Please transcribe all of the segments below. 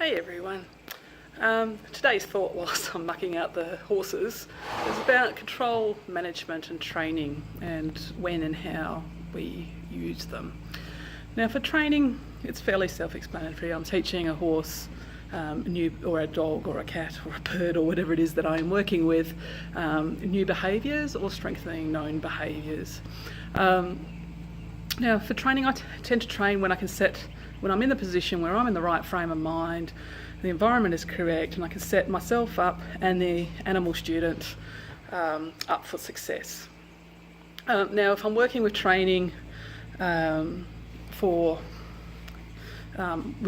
Hey everyone. Today's thought whilst I'm mucking out the horses is about control, management and training, and when and how we use them. Now for training, it's fairly self-explanatory. I'm teaching a horse or a dog or a cat or a bird or whatever it is that I'm working with, new behaviours or strengthening known behaviours. Now for training, I tend to train when I'm in the position where I'm in the right frame of mind, the environment is correct, and I can set myself up and the animal student up for success. Now if I'm working with training with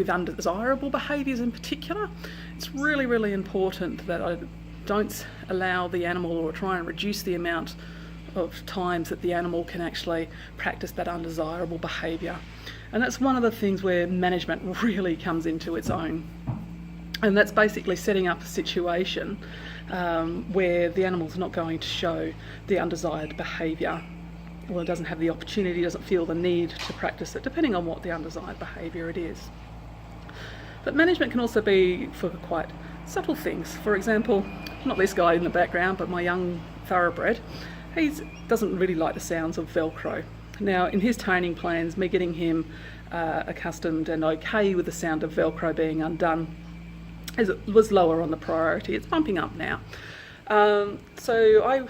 undesirable behaviours in particular, it's really important that I don't allow the animal or try and reduce the amount of times that the animal can actually practice that undesirable behaviour. And that's one of the things where management really comes into its own. And that's basically setting up a situation where the animal's not going to show the undesired behaviour, or it doesn't have the opportunity, doesn't feel the need to practice it, depending on what the undesired behaviour it is. But management can also be for quite subtle things. For example, not this guy in the background, but my young thoroughbred, he doesn't really like the sounds of Velcro. Now in his training plans, me getting him accustomed and okay with the sound of Velcro being undone was lower on the priority. It's bumping up now. So I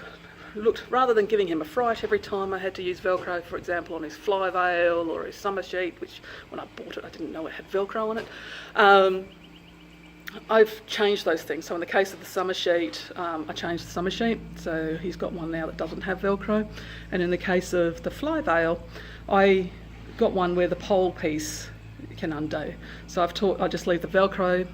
looked, rather than giving him a fright every time I had to use Velcro, for example on his fly veil or his summer sheet, which when I bought it I didn't know it had Velcro on it, I've changed those things. So in the case of the summer sheet, I changed the summer sheet, so he's got one now that doesn't have Velcro. And in the case of the fly veil, I got one where the pole piece can undo. So I just leave the Velcro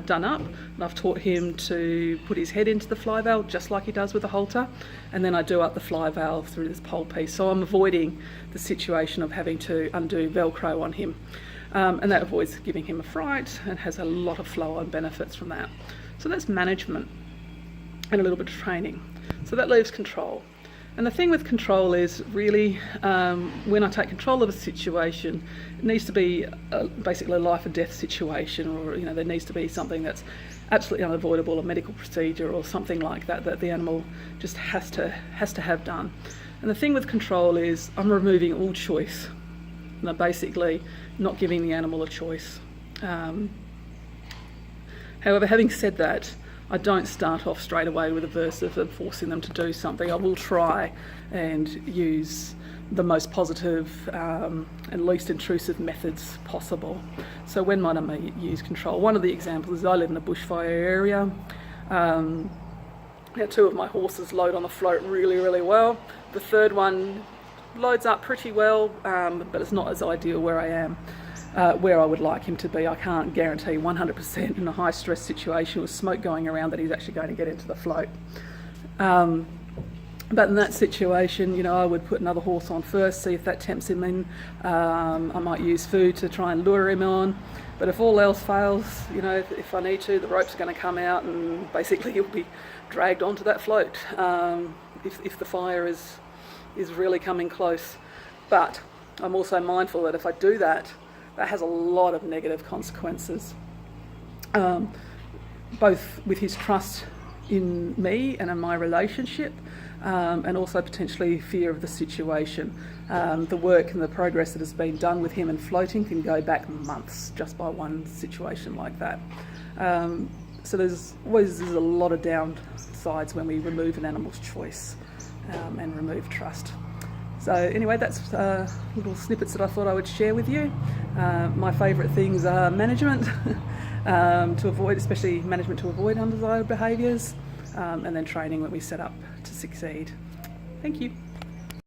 done up, and I've taught him to put his head into the fly veil just like he does with the halter, and then I do up the fly veil through this pole piece. So I'm avoiding the situation of having to undo Velcro on him. And that avoids giving him a fright and has a lot of flow-on benefits from that. So that's management and a little bit of training. So that leaves control. And the thing with control is really when I take control of a situation, it needs to be basically a life or death situation, or there needs to be something that's absolutely unavoidable, a medical procedure or something like that that the animal just has to have done. And the thing with control is I'm removing all choice. And I'm basically not giving the animal a choice. However, having said that, I don't start off straight away with aversive and forcing them to do something. I will try and use the most positive and least intrusive methods possible. So when might I use control? One of the examples is I live in a bushfire area. Two of my horses load on the float really well. The third one loads up pretty well, but it's not as ideal where I am, where I would like him to be. I can't guarantee 100% in a high stress situation with smoke going around that he's actually going to get into the float. But in that situation, I would put another horse on first, see if that tempts him in. I might use food to try and lure him on. But if all else fails, if I need to, the rope's going to come out and basically he'll be dragged onto that float if the fire is really coming close. But I'm also mindful that if I do that, that has a lot of negative consequences, both with his trust in me and in my relationship, and also potentially fear of the situation. The work and the progress that has been done with him and floating can go back months just by one situation like that. So there's a lot of downsides when we remove an animal's choice and remove trust. So anyway, that's little snippets that I thought I would share with you. My favourite things are management, especially management to avoid undesired behaviours, and then training when we set up to succeed. Thank you.